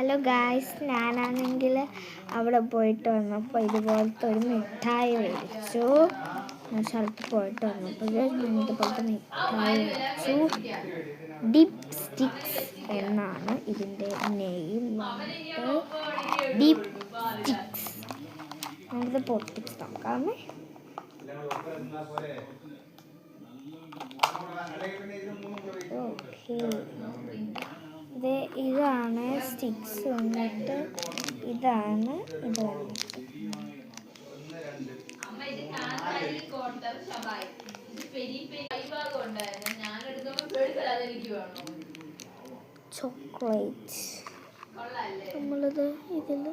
Hello guys, ഞാനാണെങ്കിൽ അവിടെ പോയിട്ട് വന്നപ്പോൾ ഇതുപോലത്തെ ഒരു മിഠായി മേടിച്ചു. സ്ഥലത്ത് പോയിട്ട് വന്നപ്പോൾ ഞാൻ ഇതുപോലത്തെ മിഠായി മേടിച്ചു. ഡിപ്പ് സ്റ്റിക്സ് എന്നാണ് ഇതിൻ്റെ നെയിം. Dip sticks. നമുക്കിത് പൊട്ടിച്ച് നോക്കാമേ. ഓക്കെ, ഇതാണ് സ്റ്റിക്സ് വന്നിട്ട്. ഇതാണ് ഇത് വന്നിട്ട്. ചോക്ലേറ്റ് നമ്മളിത് ഇതിൽ